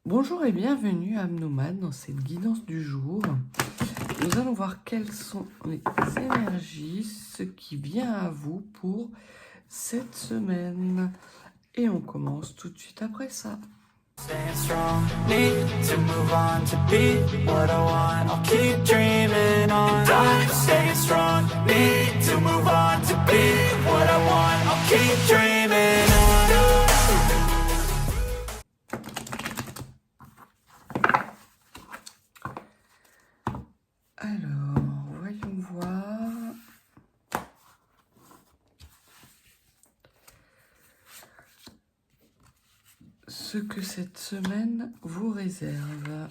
Bonjour et bienvenue à Nomade dans cette guidance du jour. Nous allons voir quelles sont les énergies, ce qui vient à vous pour cette semaine. Et on commence tout de suite après ça. Staying strong, need to move on to be what I want. I'll keep dreaming on. And I'm staying strong, need to move on to be what I want. I'll keep dreaming on. Alors, voyons voir. Ce que cette semaine vous réserve.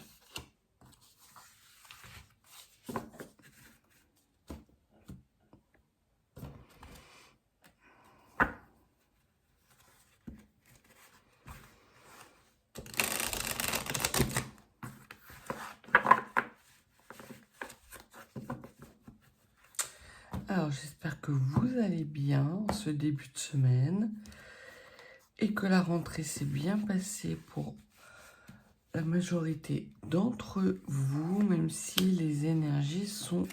Alors, j'espère que vous allez bien ce début de semaine et que la rentrée s'est bien passée pour la majorité d'entre vous, même si les énergies sont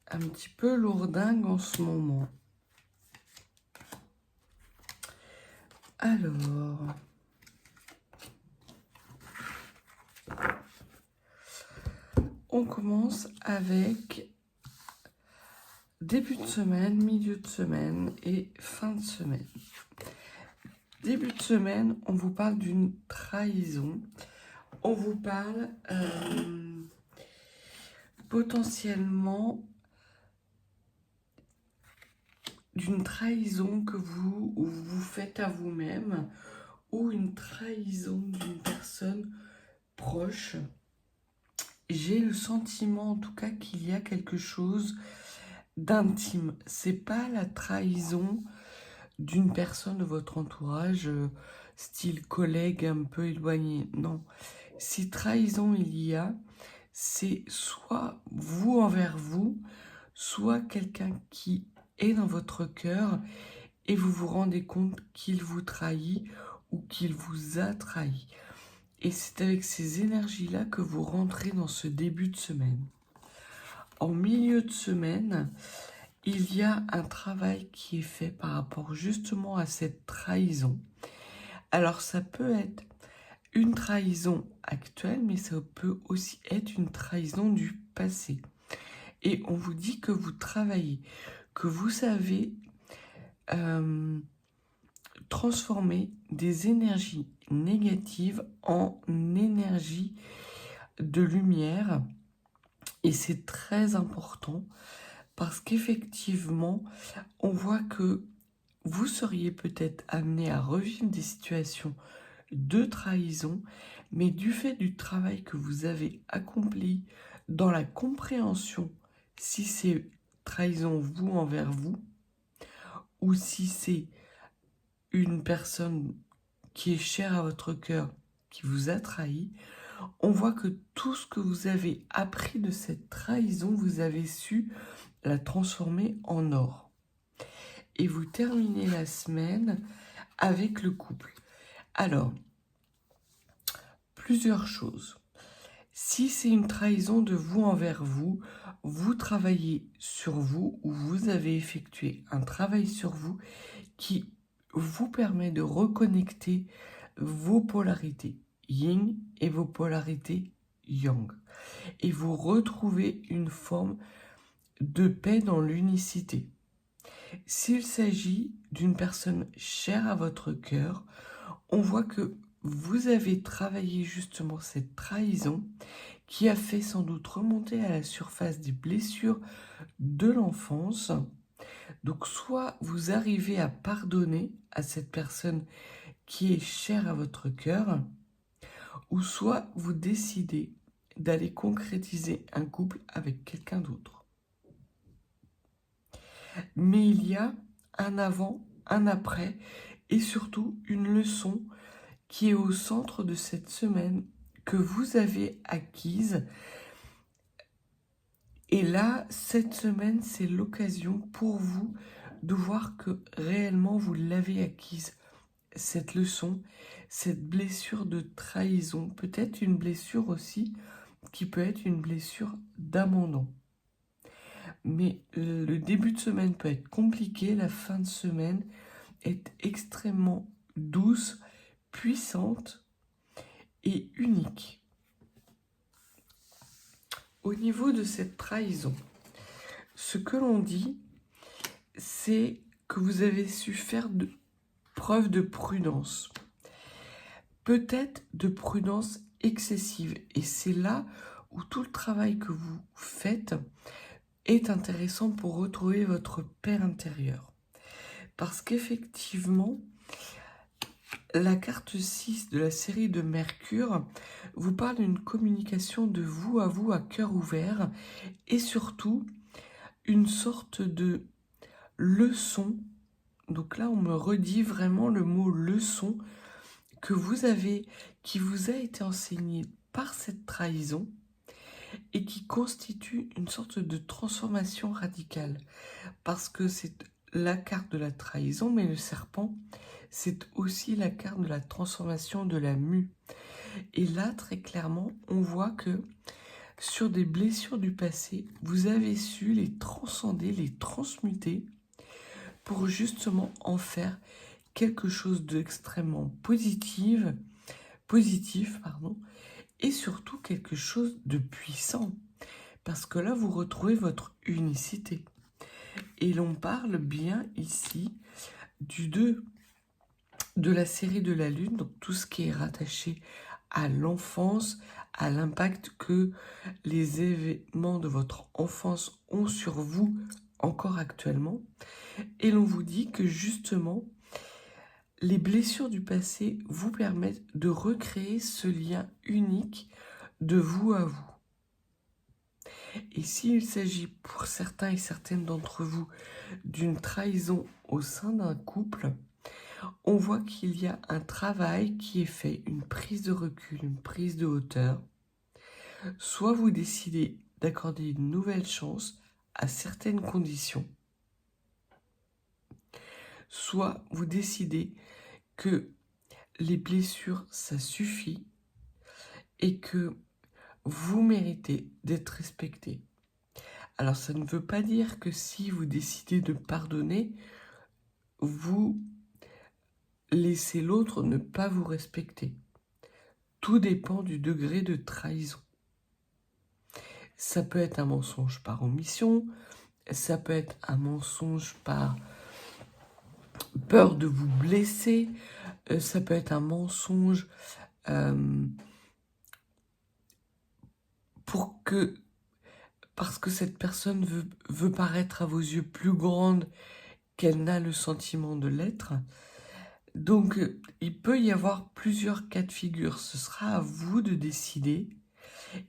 un petit peu lourdingues en ce moment. Alors, on commence avec début de semaine, milieu de semaine et fin de semaine. Début de semaine, on vous parle d'une trahison. On vous parle potentiellement d'une trahison que vous faites à vous-même ou une trahison d'une personne proche. J'ai le sentiment en tout cas qu'il y a quelque chose d'intime. C'est pas la trahison d'une personne de votre entourage, style collègue un peu éloigné. Non. Si trahison il y a, c'est soit vous envers vous, soit quelqu'un qui est dans votre cœur et vous vous rendez compte qu'il vous trahit ou qu'il vous a trahi. Et c'est avec ces énergies-là que vous rentrez dans ce début de semaine. En milieu de semaine, il y a un travail qui est fait par rapport justement à cette trahison. Alors ça peut être une trahison actuelle, mais ça peut aussi être une trahison du passé. Et on vous dit que vous travaillez, que vous savez transformer des énergies négatives en énergie de lumière. Et c'est très important parce qu'effectivement, on voit que vous seriez peut-être amené à revivre des situations de trahison, mais du fait du travail que vous avez accompli dans la compréhension, si c'est trahison vous envers vous, ou si c'est une personne qui est chère à votre cœur qui vous a trahi, on voit que tout ce que vous avez appris de cette trahison, vous avez su la transformer en or. Et vous terminez la semaine avec le couple. Alors, plusieurs choses. Si c'est une trahison de vous envers vous, vous travaillez sur vous ou vous avez effectué un travail sur vous qui vous permet de reconnecter vos polarités yin et vos polarités yang. Et vous retrouvez une forme de paix dans l'unicité. S'il s'agit d'une personne chère à votre cœur, on voit que vous avez travaillé justement cette trahison qui a fait sans doute remonter à la surface des blessures de l'enfance. Donc soit vous arrivez à pardonner à cette personne qui est chère à votre cœur, ou soit vous décidez d'aller concrétiser un couple avec quelqu'un d'autre. Mais il y a un avant, un après, et surtout une leçon qui est au centre de cette semaine que vous avez acquise. Et là, cette semaine, c'est l'occasion pour vous de voir que réellement vous l'avez acquise cette leçon, cette blessure de trahison, peut-être une blessure aussi qui peut être une blessure d'abandon. Mais le début de semaine peut être compliqué, la fin de semaine est extrêmement douce, puissante et unique. Au niveau de cette trahison, ce que l'on dit, c'est que vous avez su faire preuve de prudence. Peut-être de prudence excessive. Et c'est là où tout le travail que vous faites est intéressant pour retrouver votre paix intérieure. Parce qu'effectivement, la carte 6 de la série de Mercure vous parle d'une communication de vous à cœur ouvert et surtout une sorte de leçon. Donc là, on me redit vraiment le mot leçon qui vous a été enseigné par cette trahison et qui constitue une sorte de transformation radicale. Parce que c'est la carte de la trahison, mais le serpent, c'est aussi la carte de la transformation de la mue. Et là, très clairement, on voit que sur des blessures du passé, vous avez su les transcender, les transmuter pour justement en faire quelque chose d'extrêmement positif, et surtout quelque chose de puissant. Parce que là, vous retrouvez votre unicité. Et l'on parle bien ici du 2 de la série de la Lune, donc tout ce qui est rattaché à l'enfance, à l'impact que les événements de votre enfance ont sur vous encore actuellement. Et l'on vous dit que justement, les blessures du passé vous permettent de recréer ce lien unique de vous à vous. Et s'il s'agit pour certains et certaines d'entre vous d'une trahison au sein d'un couple, on voit qu'il y a un travail qui est fait, une prise de recul, une prise de hauteur. Soit vous décidez d'accorder une nouvelle chance à certaines conditions, soit vous décidez que les blessures, ça suffit et que vous méritez d'être respecté. Alors ça ne veut pas dire que si vous décidez de pardonner, vous laissez l'autre ne pas vous respecter. Tout dépend du degré de trahison. Ça peut être un mensonge par omission, ça peut être un mensonge par peur de vous blesser, ça peut être un mensonge parce que cette personne veut paraître à vos yeux plus grande qu'elle n'a le sentiment de l'être. Donc, il peut y avoir plusieurs cas de figure. Ce sera à vous de décider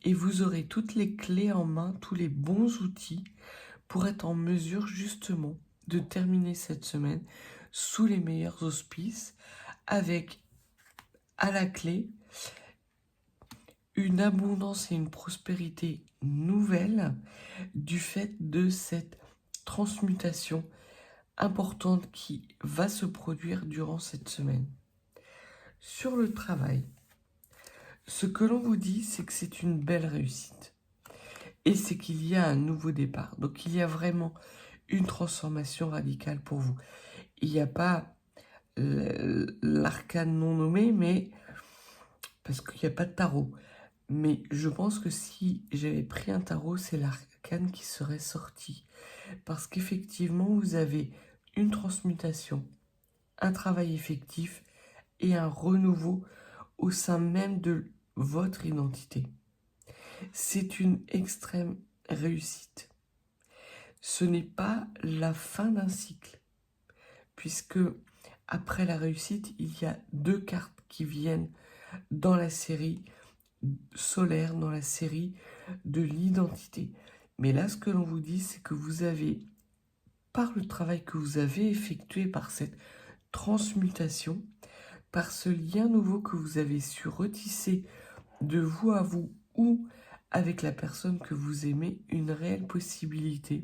et vous aurez toutes les clés en main, tous les bons outils pour être en mesure justement de terminer cette semaine sous les meilleurs auspices avec à la clé une abondance et une prospérité nouvelle du fait de cette transmutation importante qui va se produire durant cette semaine. Sur le travail, ce que l'on vous dit, c'est que c'est une belle réussite. Et c'est qu'il y a un nouveau départ. Donc il y a vraiment une transformation radicale pour vous. Il n'y a pas l'arcane non nommé, mais parce qu'il n'y a pas de tarot. Mais je pense que si j'avais pris un tarot, c'est l'arcane qui serait sorti. Parce qu'effectivement, vous avez une transmutation, un travail effectif et un renouveau au sein même de votre identité. C'est une extrême réussite. Ce n'est pas la fin d'un cycle, puisque après la réussite, il y a 2 cartes qui viennent dans la série solaire, dans la série de l'identité. Mais là, ce que l'on vous dit, c'est que vous avez, par le travail que vous avez effectué, par cette transmutation, par ce lien nouveau que vous avez su retisser de vous à vous ou avec la personne que vous aimez, une réelle possibilité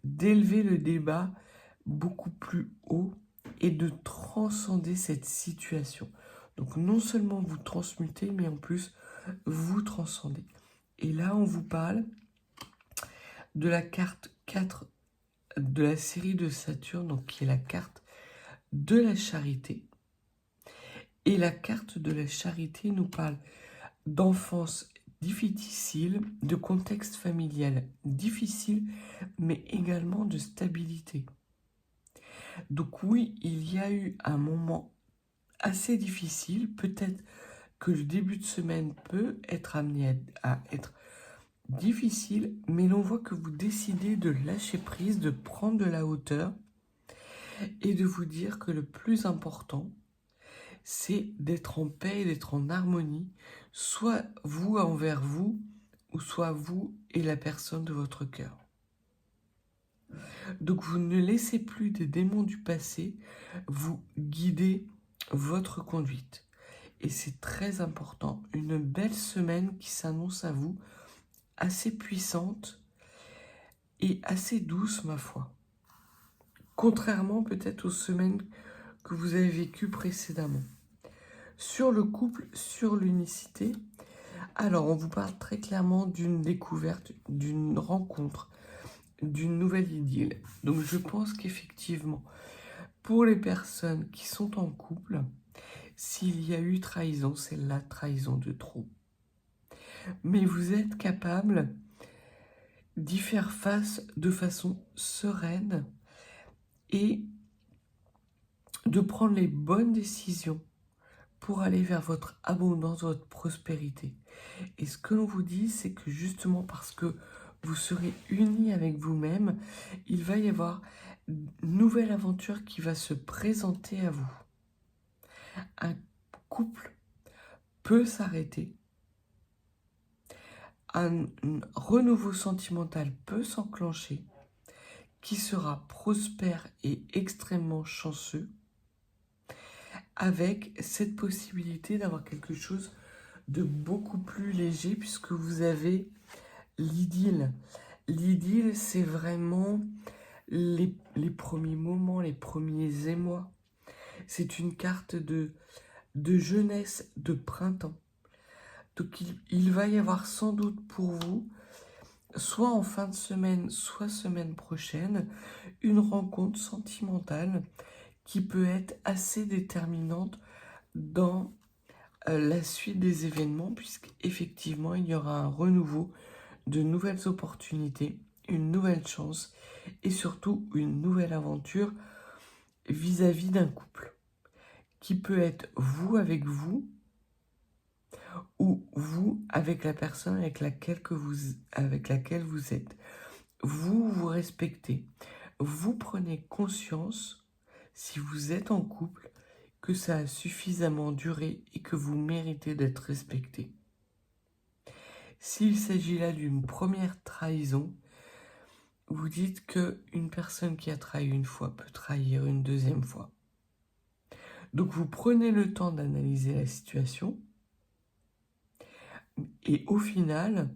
d'élever le débat beaucoup plus haut et de transcender cette situation. Donc non seulement vous transmutez, mais en plus vous transcendez. Et là, on vous parle de la carte 4 de la série de Saturne, donc qui est la carte de la charité. Et la carte de la charité nous parle d'enfance difficile, de contexte familial difficile, mais également de stabilité. Donc oui, il y a eu un moment assez difficile, peut-être que le début de semaine peut être amené à être difficile, mais l'on voit que vous décidez de lâcher prise, de prendre de la hauteur et de vous dire que le plus important, c'est d'être en paix et d'être en harmonie, soit vous envers vous, ou soit vous et la personne de votre cœur. Donc vous ne laissez plus des démons du passé vous guider votre conduite. Et c'est très important, une belle semaine qui s'annonce à vous, assez puissante et assez douce, ma foi. Contrairement peut-être aux semaines que vous avez vécues précédemment. Sur le couple, sur l'unicité, alors on vous parle très clairement d'une découverte, d'une rencontre, d'une nouvelle idylle. Donc je pense qu'effectivement, pour les personnes qui sont en couple, s'il y a eu trahison, c'est la trahison de trop. Mais vous êtes capable d'y faire face de façon sereine et de prendre les bonnes décisions pour aller vers votre abondance, votre prospérité. Et ce que l'on vous dit, c'est que justement parce que vous serez unis avec vous-même, il va y avoir une nouvelle aventure qui va se présenter à vous. Un couple peut s'arrêter. Un renouveau sentimental peut s'enclencher, qui sera prospère et extrêmement chanceux, avec cette possibilité d'avoir quelque chose de beaucoup plus léger, puisque vous avez l'idylle. L'idylle, c'est vraiment les premiers moments, les premiers émois. C'est une carte de jeunesse, de printemps. Donc il va y avoir sans doute pour vous, soit en fin de semaine, soit semaine prochaine, une rencontre sentimentale qui peut être assez déterminante dans la suite des événements, puisqu'effectivement il y aura un renouveau, de nouvelles opportunités, une nouvelle chance et surtout une nouvelle aventure vis-à-vis d'un couple qui peut être vous avec vous ou vous avec la personne avec laquelle vous êtes. Vous vous respectez. Vous prenez conscience, si vous êtes en couple, que ça a suffisamment duré et que vous méritez d'être respecté. S'il s'agit là d'une première trahison, vous dites qu'une personne qui a trahi une fois peut trahir une deuxième fois. Donc vous prenez le temps d'analyser la situation et au final,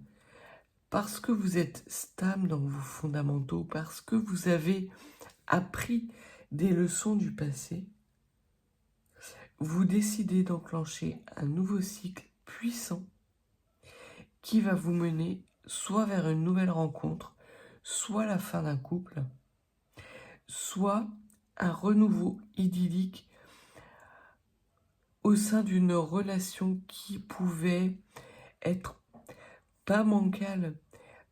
parce que vous êtes stable dans vos fondamentaux, parce que vous avez appris des leçons du passé, vous décidez d'enclencher un nouveau cycle puissant qui va vous mener soit vers une nouvelle rencontre, soit la fin d'un couple, soit un renouveau idyllique au sein d'une relation qui pouvait être pas bancale,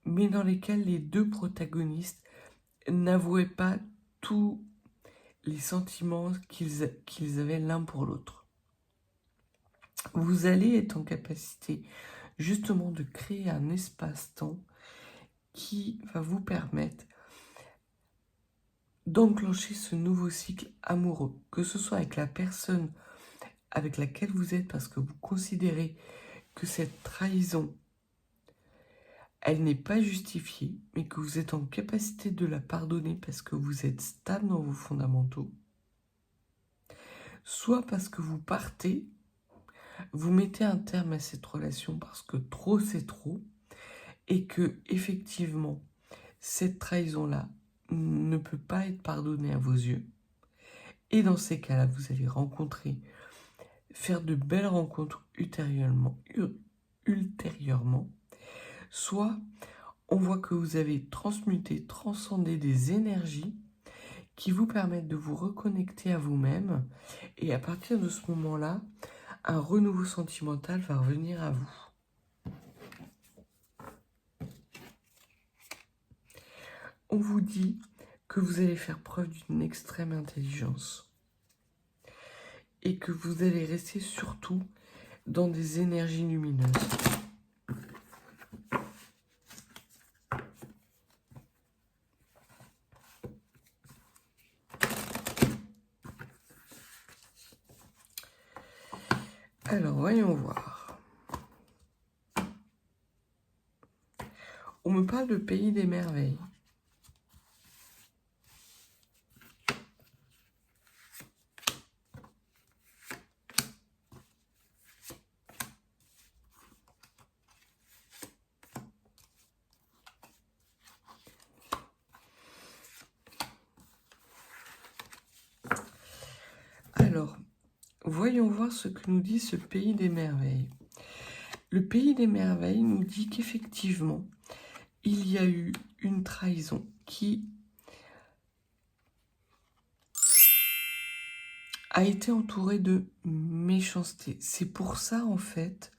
mais dans lesquelles les deux protagonistes n'avouaient pas tous les sentiments qu'ils avaient l'un pour l'autre. Vous allez être en capacité justement de créer un espace-temps qui va vous permettre d'enclencher ce nouveau cycle amoureux, que ce soit avec la personne avec laquelle vous êtes, parce que vous considérez que cette trahison, elle n'est pas justifiée, mais que vous êtes en capacité de la pardonner parce que vous êtes stable dans vos fondamentaux, soit parce que vous partez, vous mettez un terme à cette relation parce que trop c'est trop, et que effectivement cette trahison-là ne peut pas être pardonnée à vos yeux, Et dans ces cas-là, vous allez faire de belles rencontres ultérieurement. Soit on voit que vous avez transcendé des énergies qui vous permettent de vous reconnecter à vous-même. Et à partir de ce moment-là, un renouveau sentimental va revenir à vous. On vous dit que vous allez faire preuve d'une extrême intelligence et que vous allez rester surtout dans des énergies lumineuses. Alors, voyons voir. On me parle de pays des merveilles. Alors, voyons voir ce que nous dit ce pays des merveilles. Le pays des merveilles nous dit qu'effectivement, il y a eu une trahison qui a été entourée de méchanceté. C'est pour ça, en fait,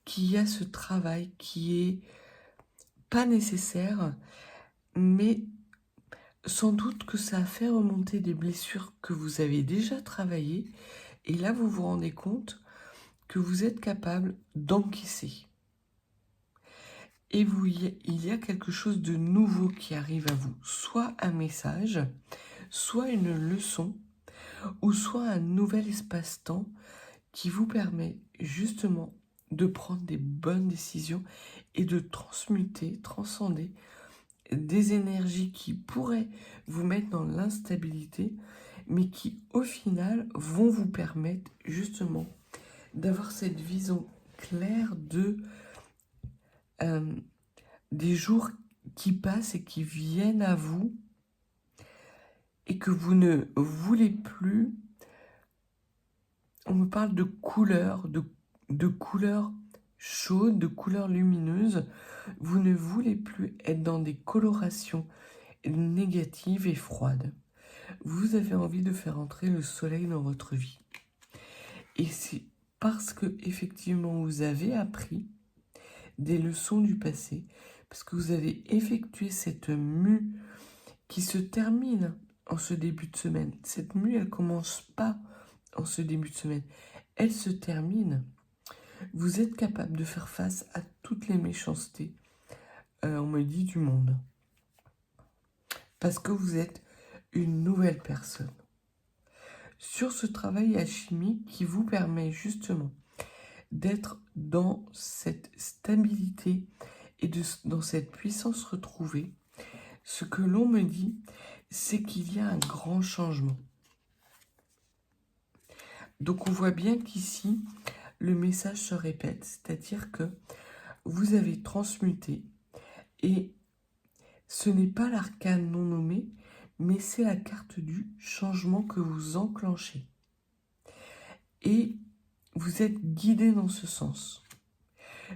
qu'il y a ce travail qui est pas nécessaire, mais sans doute que ça a fait remonter des blessures que vous avez déjà travaillées, et là vous vous rendez compte que vous êtes capable d'encaisser. Et il y a quelque chose de nouveau qui arrive à vous, soit un message, soit une leçon, ou soit un nouvel espace-temps qui vous permet justement de prendre des bonnes décisions et de transcender des énergies qui pourraient vous mettre dans l'instabilité, mais qui au final vont vous permettre justement d'avoir cette vision claire des jours qui passent et qui viennent à vous et que vous ne voulez plus. On me parle de couleurs, de couleurs chaudes, de couleurs lumineuses. Vous ne voulez plus être dans des colorations négatives et froides. Vous avez envie de faire entrer le soleil dans votre vie. Et c'est parce que effectivement vous avez appris des leçons du passé, parce que vous avez effectué cette mue qui se termine en ce début de semaine. Cette mue, elle commence pas en ce début de semaine. Elle se termine. Vous êtes capable de faire face à toutes les méchancetés, on me dit, du monde. Parce que vous êtes une nouvelle personne. Sur ce travail alchimique qui vous permet justement d'être dans cette stabilité et dans cette puissance retrouvée, ce que l'on me dit, c'est qu'il y a un grand changement. Donc on voit bien qu'ici, le message se répète, c'est-à-dire que vous avez transmuté et ce n'est pas l'arcane non nommé, mais c'est la carte du changement que vous enclenchez. Et vous êtes guidé dans ce sens.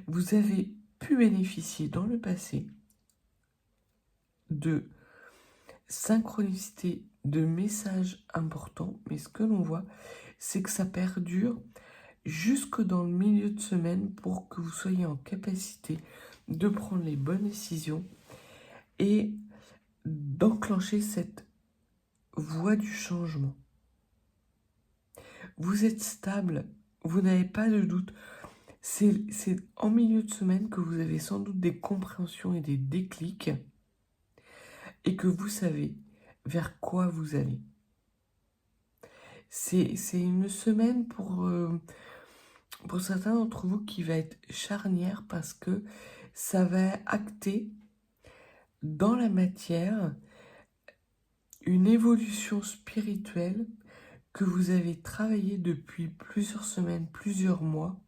Vous avez pu bénéficier dans le passé de synchronicité, de messages importants, mais ce que l'on voit, c'est que ça perdure jusque dans le milieu de semaine pour que vous soyez en capacité de prendre les bonnes décisions et d'enclencher cette voie du changement. Vous êtes stable, vous n'avez pas de doute. C'est en milieu de semaine que vous avez sans doute des compréhensions et des déclics et que vous savez vers quoi vous allez. C'est une semaine pour certains d'entre vous qui va être charnière parce que ça va acter dans la matière une évolution spirituelle que vous avez travaillée depuis plusieurs semaines, plusieurs mois,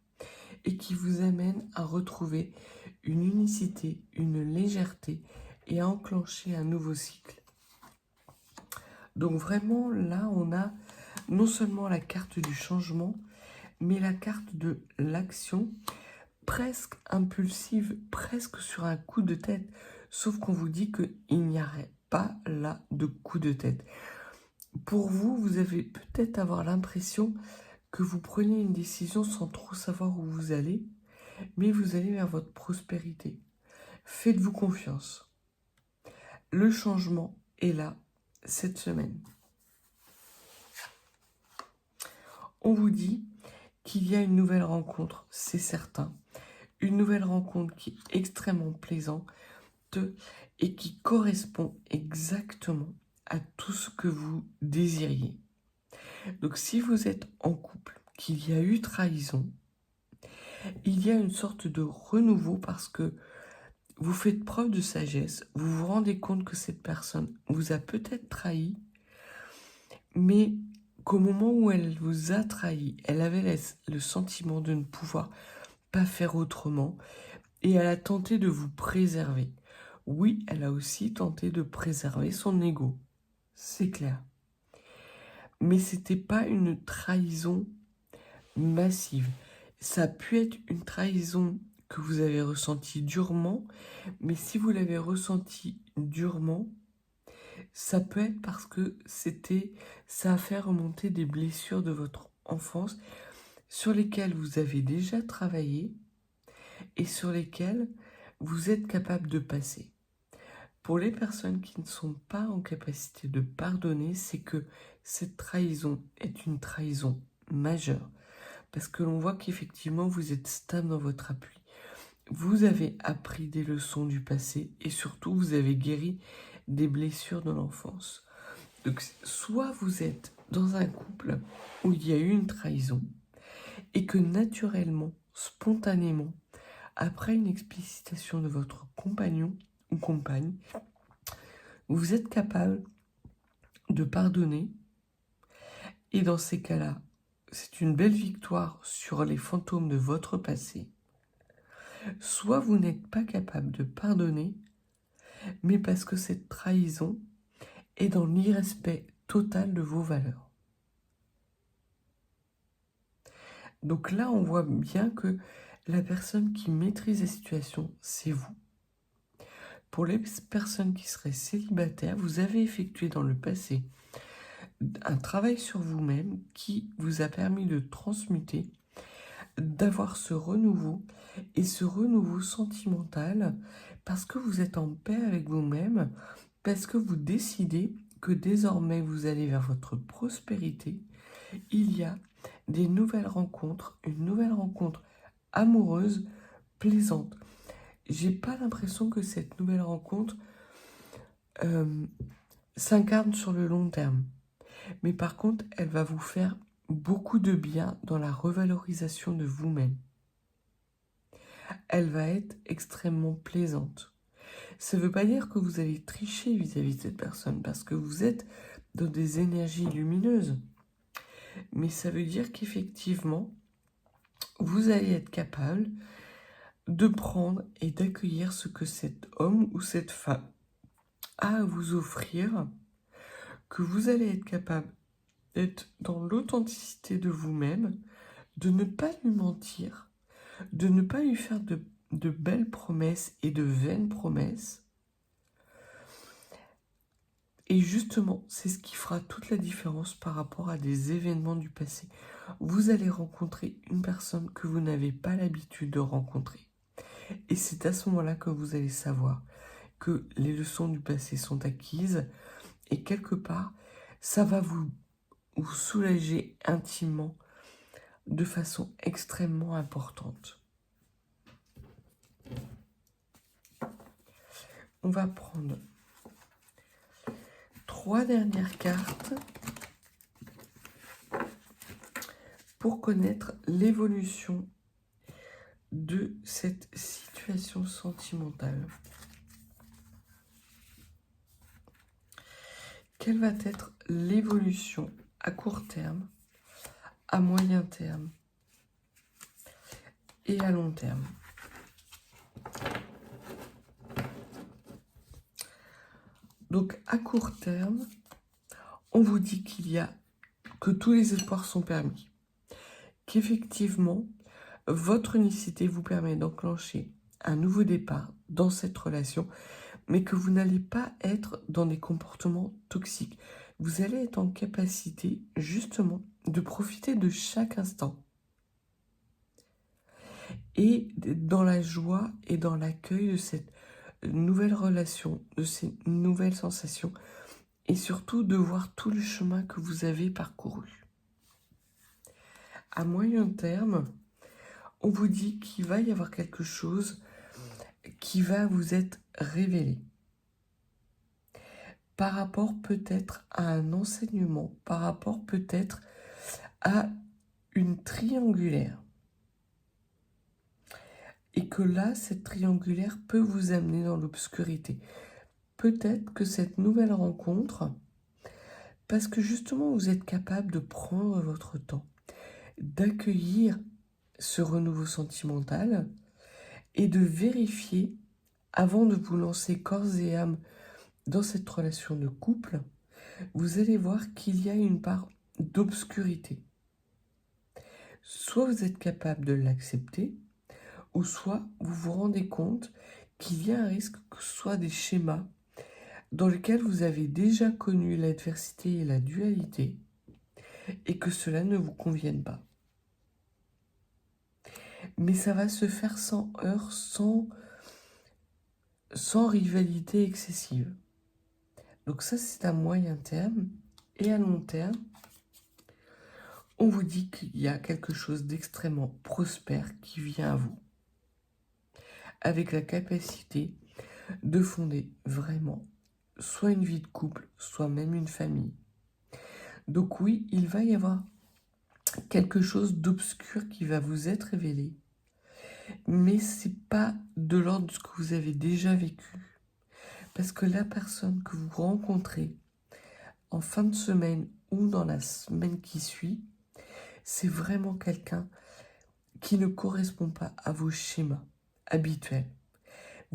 et qui vous amène à retrouver une unicité, une légèreté et à enclencher un nouveau cycle. Donc vraiment, là, on a non seulement la carte du changement, mais la carte de l'action, presque impulsive, presque sur un coup de tête. Sauf qu'on vous dit qu'il n'y aurait pas là de coup de tête. Pour vous, vous avez peut-être avoir l'impression que vous prenez une décision sans trop savoir où vous allez, mais vous allez vers votre prospérité. Faites-vous confiance. Le changement est là cette semaine. On vous dit qu'il y a une nouvelle rencontre, c'est certain. Une nouvelle rencontre qui est extrêmement plaisante et qui correspond exactement à tout ce que vous désiriez. Donc si vous êtes en couple, qu'il y a eu trahison, il y a une sorte de renouveau parce que vous faites preuve de sagesse, vous vous rendez compte que cette personne vous a peut-être trahi, mais qu'au moment où elle vous a trahi, elle avait le sentiment de ne pouvoir pas faire autrement et elle a tenté de vous préserver. Oui, elle a aussi tenté de préserver son ego, c'est clair. Mais c'était pas une trahison massive. Ça a pu être une trahison que vous avez ressentie durement, mais si vous l'avez ressentie durement, ça peut être parce que ça a fait remonter des blessures de votre enfance sur lesquelles vous avez déjà travaillé et sur lesquelles vous êtes capable de passer. Pour les personnes qui ne sont pas en capacité de pardonner, c'est que cette trahison est une trahison majeure. Parce que l'on voit qu'effectivement, vous êtes stable dans votre appui. Vous avez appris des leçons du passé et surtout, vous avez guéri des blessures de l'enfance. Donc, soit vous êtes dans un couple où il y a eu une trahison et que naturellement, spontanément, après une explicitation de votre compagnon ou compagne, vous êtes capable de pardonner et dans ces cas-là, c'est une belle victoire sur les fantômes de votre passé. Soit vous n'êtes pas capable de pardonner, mais parce que cette trahison est dans l'irrespect total de vos valeurs. Donc là, on voit bien que la personne qui maîtrise la situation, c'est vous. Pour les personnes qui seraient célibataires, vous avez effectué dans le passé un travail sur vous-même qui vous a permis de transmuter, d'avoir ce renouveau et ce renouveau sentimental parce que vous êtes en paix avec vous-même, parce que vous décidez que désormais vous allez vers votre prospérité. Il y a des nouvelles rencontres, une nouvelle rencontre amoureuse, plaisante. J'ai pas l'impression que cette nouvelle rencontre s'incarne sur le long terme. Mais par contre, elle va vous faire beaucoup de bien dans la revalorisation de vous-même. Elle va être extrêmement plaisante. Ça ne veut pas dire que vous allez tricher vis-à-vis de cette personne parce que vous êtes dans des énergies lumineuses. Mais ça veut dire qu'effectivement, vous allez être capable de prendre et d'accueillir ce que cet homme ou cette femme a à vous offrir, que vous allez être capable d'être dans l'authenticité de vous-même, de ne pas lui mentir, de ne pas lui faire de belles promesses et de vaines promesses. Et justement, c'est ce qui fera toute la différence par rapport à des événements du passé. Vous allez rencontrer une personne que vous n'avez pas l'habitude de rencontrer. Et c'est à ce moment-là que vous allez savoir que les leçons du passé sont acquises et quelque part, ça va vous soulager intimement de façon extrêmement importante. On va prendre 3 dernières cartes pour connaître l'évolution de cette situation sentimentale. Quelle va être l'évolution à court terme, à moyen terme et à long terme? Donc à court terme, on vous dit qu'il y a que tous les espoirs sont permis. Qu'effectivement, votre unicité vous permet d'enclencher un nouveau départ dans cette relation, mais que vous n'allez pas être dans des comportements toxiques. Vous allez être en capacité, justement, de profiter de chaque instant. Et dans la joie et dans l'accueil de cette nouvelle relation, de ces nouvelles sensations, et surtout de voir tout le chemin que vous avez parcouru. À moyen terme, on vous dit qu'il va y avoir quelque chose qui va vous être révélé. Par rapport peut-être à un enseignement, par rapport peut-être à une triangulaire. Et que là, cette triangulaire peut vous amener dans l'obscurité. Peut-être que cette nouvelle rencontre, parce que justement vous êtes capable de prendre votre temps, d'accueillir ce renouveau sentimental et de vérifier, avant de vous lancer corps et âme dans cette relation de couple, vous allez voir qu'il y a une part d'obscurité. Soit vous êtes capable de l'accepter, ou soit vous vous rendez compte qu'il y a un risque que ce soit des schémas dans lesquels vous avez déjà connu l'adversité et la dualité, et que cela ne vous convienne pas. Mais ça va se faire sans heurts, sans rivalité excessive. Donc ça, c'est à moyen terme. Et à long terme, on vous dit qu'il y a quelque chose d'extrêmement prospère qui vient à vous, avec la capacité de fonder vraiment soit une vie de couple, soit même une famille. Donc oui, il va y avoir quelque chose d'obscur qui va vous être révélé, mais c'est pas de l'ordre de ce que vous avez déjà vécu. Parce que la personne que vous rencontrez en fin de semaine ou dans la semaine qui suit, c'est vraiment quelqu'un qui ne correspond pas à vos schémas habituels.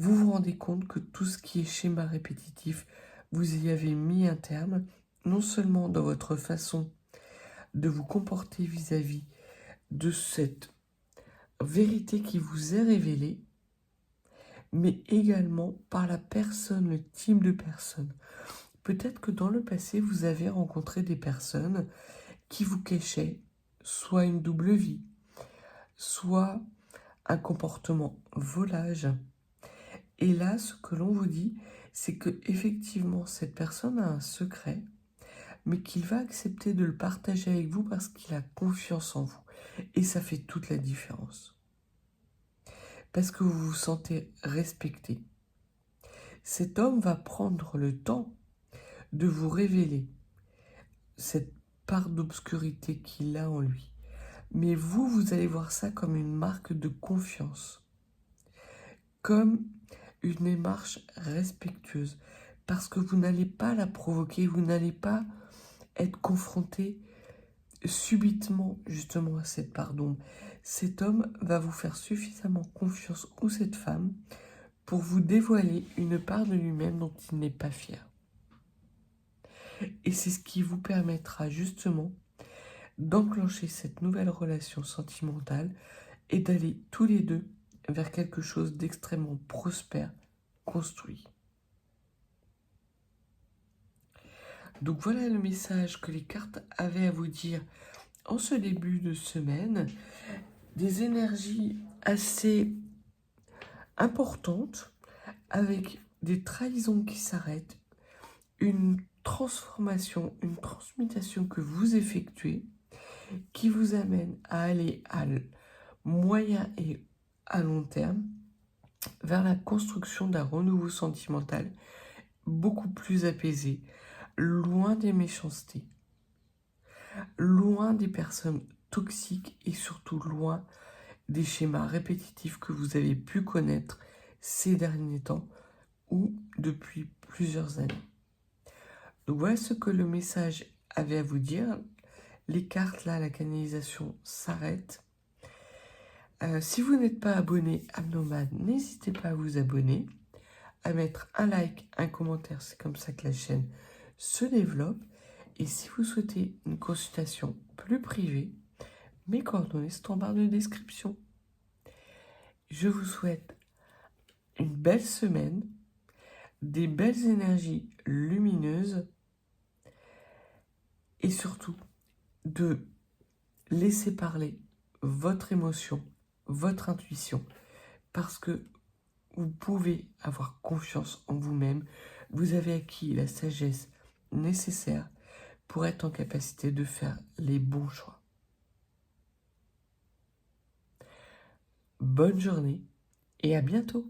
Vous vous rendez compte que tout ce qui est schéma répétitif, vous y avez mis un terme, non seulement dans votre façon de vous comporter vis-à-vis de cette vérité qui vous est révélée, mais également par la personne, le type de personne. Peut-être que dans le passé, vous avez rencontré des personnes qui vous cachaient soit une double vie, soit un comportement volage. Et là, ce que l'on vous dit, c'est que effectivement cette personne a un secret, mais qu'il va accepter de le partager avec vous parce qu'il a confiance en vous. Et ça fait toute la différence. Parce que vous vous sentez respecté. Cet homme va prendre le temps de vous révéler cette part d'obscurité qu'il a en lui. Mais vous allez voir ça comme une marque de confiance. Comme une démarche respectueuse. Parce que vous n'allez pas la provoquer, vous n'allez pas être confronté subitement justement à cette part d'ombre. Cet homme va vous faire suffisamment confiance, ou cette femme, pour vous dévoiler une part de lui-même dont il n'est pas fier. Et c'est ce qui vous permettra justement d'enclencher cette nouvelle relation sentimentale et d'aller tous les deux vers quelque chose d'extrêmement prospère, construit. Donc voilà le message que les cartes avaient à vous dire en ce début de semaine. Des énergies assez importantes avec des trahisons qui s'arrêtent, une transformation, une transmutation que vous effectuez qui vous amène à aller à moyen et à long terme vers la construction d'un renouveau sentimental beaucoup plus apaisé, loin des méchancetés, loin des personnes toxiques et surtout loin des schémas répétitifs que vous avez pu connaître ces derniers temps ou depuis plusieurs années. Donc voilà ce que le message avait à vous dire. Les cartes là, la canalisation s'arrête. Si vous n'êtes pas abonné à Nomade, n'hésitez pas à vous abonner, à mettre un like, un commentaire, c'est comme ça que la chaîne se développe. Et si vous souhaitez une consultation plus privée, mes coordonnées sont en barre de description. Je vous souhaite une belle semaine, des belles énergies lumineuses et surtout de laisser parler votre émotion, votre intuition, parce que vous pouvez avoir confiance en vous-même. Vous avez acquis la sagesse nécessaire pour être en capacité de faire les bons choix. Bonne journée et à bientôt.